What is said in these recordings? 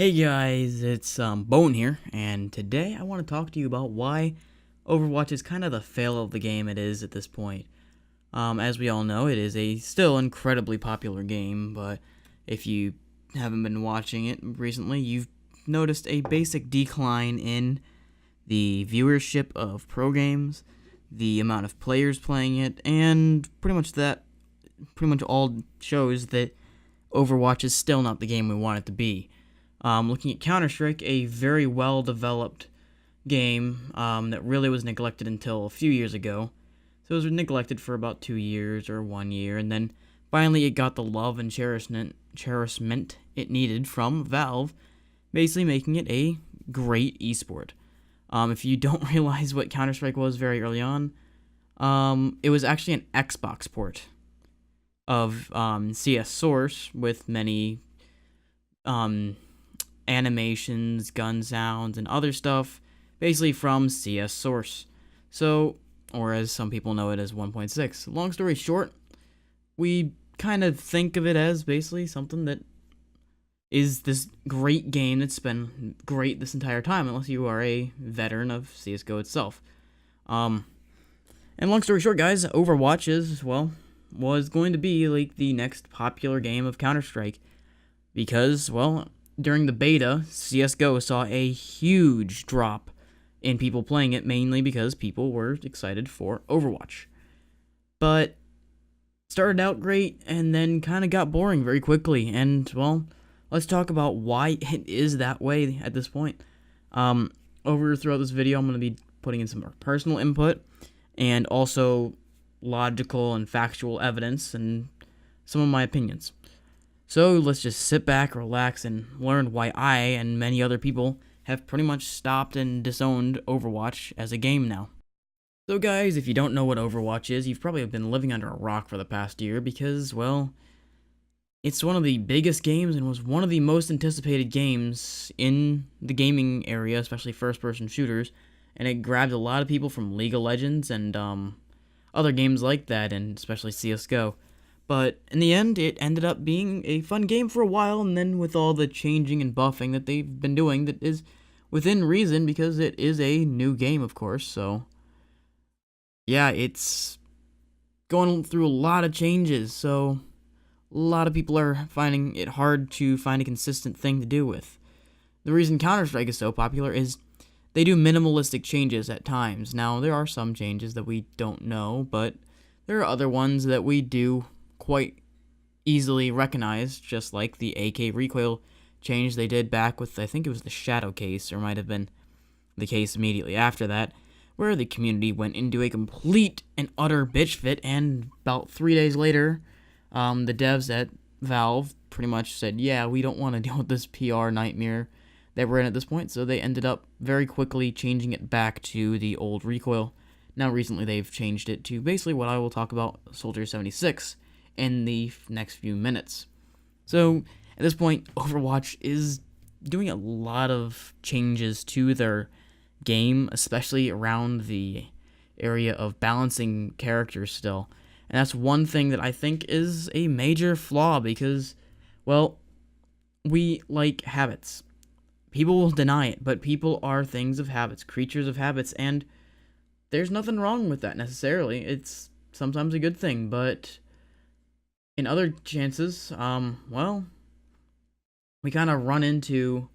Hey guys, it's Bone here, and today I want to talk to you about why Overwatch is kind of the fail of the game it is at this point. As we all know, it is a still incredibly popular game, but if you haven't been watching it recently, you've noticed a basic decline in the viewership of pro games, the amount of players playing it, and pretty much all shows that Overwatch is still not the game we want it to be. Looking at Counter-Strike, a very well-developed game that really was neglected until a few years ago. So it was neglected for about 2 years or 1 year, and then finally it got the love and cherishment it needed from Valve, basically making it a great esport. If you don't realize what Counter-Strike was very early on, it was actually an Xbox port of CS Source with many animations, gun sounds, and other stuff, basically from CS Source. So, or as some people know it as 1.6. Long story short, we kind of think of it as basically something that is this great game that's been great this entire time, unless you are a veteran of CSGO itself. And long story short, guys, Overwatch was going to be like the next popular game of Counter-Strike. Because, during the beta, CSGO saw a huge drop in people playing it, mainly because people were excited for Overwatch. But started out great and then kind of got boring very quickly. And, let's talk about why it is that way at this point. Throughout this video, I'm going to be putting in some more personal input and also logical and factual evidence and some of my opinions. So let's just sit back, relax, and learn why I and many other people have pretty much stopped and disowned Overwatch as a game now. So guys, if you don't know what Overwatch is, you've probably been living under a rock for the past year because, it's one of the biggest games and was one of the most anticipated games in the gaming area, especially first-person shooters, and it grabbed a lot of people from League of Legends and other games like that, and especially CSGO. But in the end, it ended up being a fun game for a while, and then with all the changing and buffing that they've been doing, that is within reason, because it is a new game, of course, so yeah, it's going through a lot of changes, so a lot of people are finding it hard to find a consistent thing to do with. The reason Counter-Strike is so popular is they do minimalistic changes at times. Now, there are some changes that we don't know, but there are other ones that we do quite easily recognize, just like the AK recoil change they did back with, I think it was the Shadow case, or might have been the case immediately after that, where the community went into a complete and utter bitch fit, and about 3 days later, the devs at Valve pretty much said, yeah, we don't want to deal with this PR nightmare that we're in at this point, so they ended up very quickly changing it back to the old recoil. Now recently they've changed it to basically what I will talk about, Soldier 76, in the next few minutes. So, at this point, Overwatch is doing a lot of changes to their game, especially around the area of balancing characters still. And that's one thing that I think is a major flaw because, we like habits. People will deny it, but people are things of habits, creatures of habits, and there's nothing wrong with that necessarily. It's sometimes a good thing, but in other chances, we kind of run into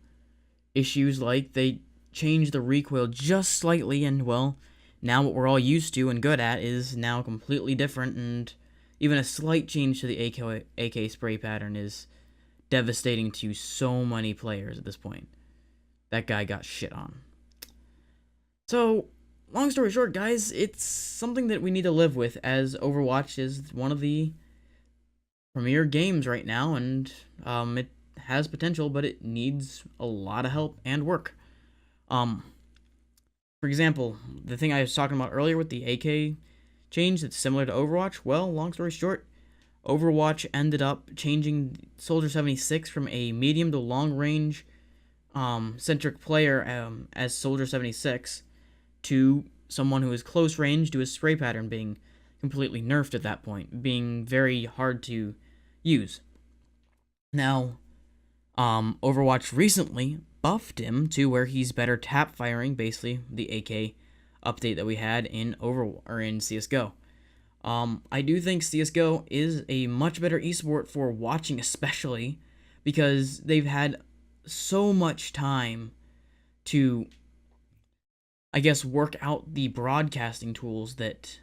issues like they change the recoil just slightly, and now what we're all used to and good at is now completely different, and even a slight change to the AK spray pattern is devastating to so many players at this point. That guy got shit on. So, long story short, guys, it's something that we need to live with, as Overwatch is one of the premier games right now, and it has potential, but it needs a lot of help and work. For example, the thing I was talking about earlier with the AK change that's similar to Overwatch, long story short, Overwatch ended up changing Soldier 76 from a medium to long range centric player as Soldier 76 to someone who is close range to his spray pattern being completely nerfed at that point, being very hard to use. Now, Overwatch recently buffed him to where he's better tap firing, basically the AK update that we had in in CS:GO. I do think CS:GO is a much better esport for watching, especially because they've had so much time to, I guess, work out the broadcasting tools that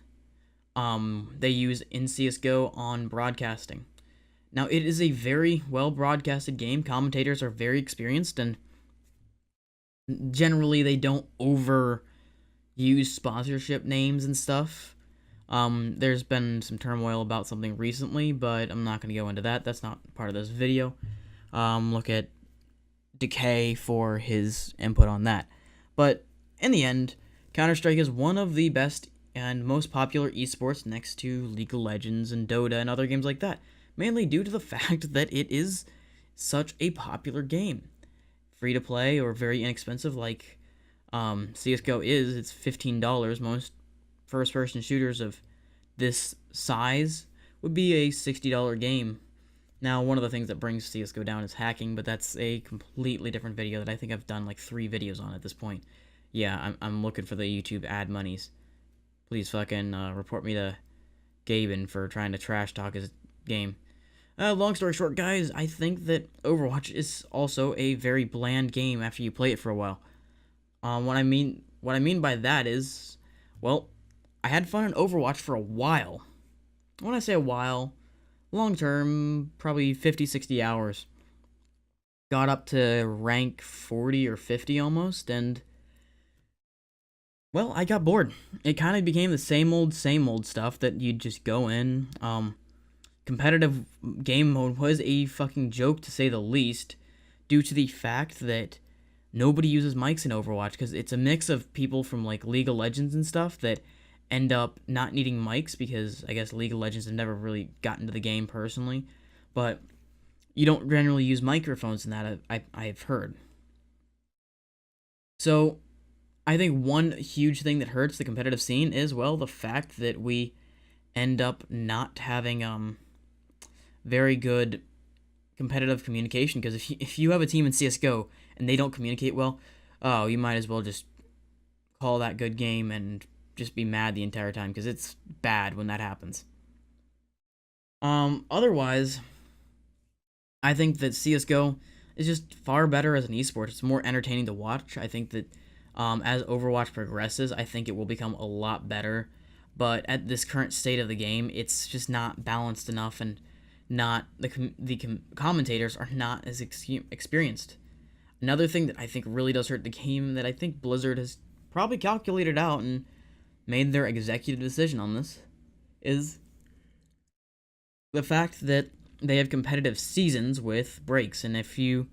they use in CS:GO on broadcasting. Now, it is a very well broadcasted game. Commentators are very experienced, and generally they don't overuse sponsorship names and stuff. There's been some turmoil about something recently, but I'm not going to go into that. That's not part of this video. Look at Decay for his input on that. But in the end, Counter-Strike is one of the best and most popular esports next to League of Legends and Dota and other games like that, mainly due to the fact that it is such a popular game. Free to play or very inexpensive like CSGO is. It's $15. Most first-person shooters of this size would be a $60 game. Now, one of the things that brings CSGO down is hacking, but that's a completely different video that I think I've done like 3 videos on at this point. Yeah, I'm looking for the YouTube ad monies. Please fucking report me to Gaben for trying to trash talk his game. Long story short, guys, I think that Overwatch is also a very bland game after you play it for a while. What I mean by that is, well, I had fun in Overwatch for a while. When I say a while, long term, probably 50, 60 hours. Got up to rank 40 or 50 almost, and, well, I got bored. It kind of became the same old stuff that you'd just go in. Competitive game mode was a fucking joke, to say the least, due to the fact that nobody uses mics in Overwatch, because it's a mix of people from, like, League of Legends and stuff that end up not needing mics, because I guess League of Legends have never really gotten to the game personally, but you don't generally use microphones in that, I've heard. So, I think one huge thing that hurts the competitive scene is, well, the fact that we end up not having very good competitive communication, because if you have a team in CSGO and they don't communicate well, oh, you might as well just call that good game and just be mad the entire time, because it's bad when that happens. Otherwise, I think that CSGO is just far better as an esport. It's more entertaining to watch. I think that as Overwatch progresses, I think it will become a lot better. But at this current state of the game, it's just not balanced enough, and not the commentators are not as experienced. Another thing that I think really does hurt the game, that I think Blizzard has probably calculated out and made their executive decision on this, is the fact that they have competitive seasons with breaks. And if you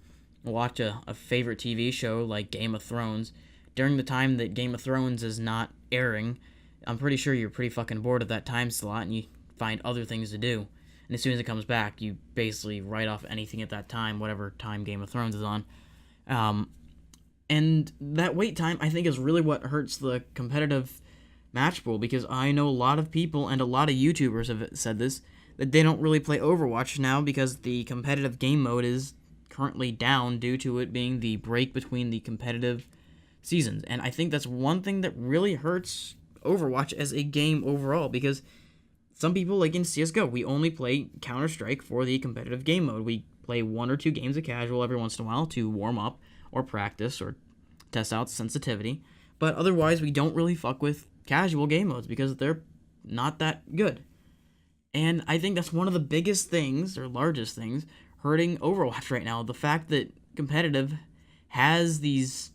watch a favorite TV show like Game of Thrones, during the time that Game of Thrones is not airing, I'm pretty sure you're pretty fucking bored of that time slot and you find other things to do. And as soon as it comes back, you basically write off anything at that time, whatever time Game of Thrones is on. And that wait time, I think, is really what hurts the competitive match pool, because I know a lot of people and a lot of YouTubers have said this, that they don't really play Overwatch now because the competitive game mode is currently down due to it being the break between the competitive seasons. And I think that's one thing that really hurts Overwatch as a game overall, because some people, like in CSGO, we only play Counter-Strike for the competitive game mode. We play 1 or 2 games of casual every once in a while to warm up or practice or test out sensitivity. But otherwise, we don't really fuck with casual game modes because they're not that good. And I think that's one of the biggest things, or largest things, hurting Overwatch right now. The fact that competitive has these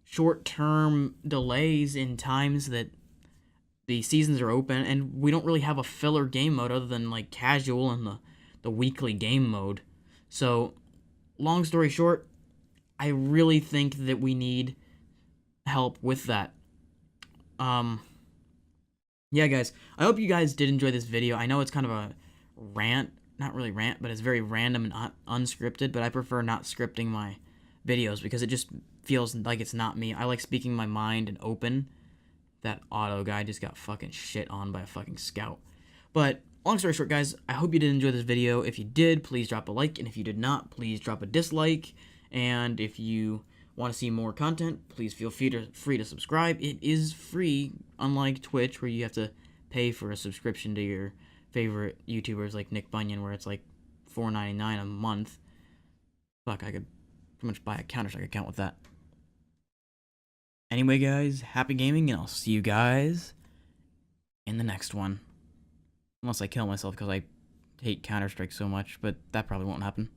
short-term delays in times that the seasons are open, and we don't really have a filler game mode other than like casual and the weekly game mode. So, long story short, I really think that we need help with that. Yeah, guys, I hope you guys did enjoy this video. I know it's kind of a rant, not really rant, but it's very random and unscripted, but I prefer not scripting my videos because it just feels like it's not me. I like speaking my mind and open. That auto guy just got fucking shit on by a fucking scout. But long story short, guys, I hope you did enjoy this video. If you did, please drop a like, and if you did not, please drop a dislike. And if you want to see more content, please feel free to subscribe. It is free, unlike Twitch, where you have to pay for a subscription to your favorite YouTubers like Nick Bunyan, where it's like $4.99 a month. Fuck, I could pretty much buy a Counter-Strike account with that. Anyway, guys, happy gaming, and I'll see you guys in the next one. Unless I kill myself because I hate Counter-Strike so much, but that probably won't happen.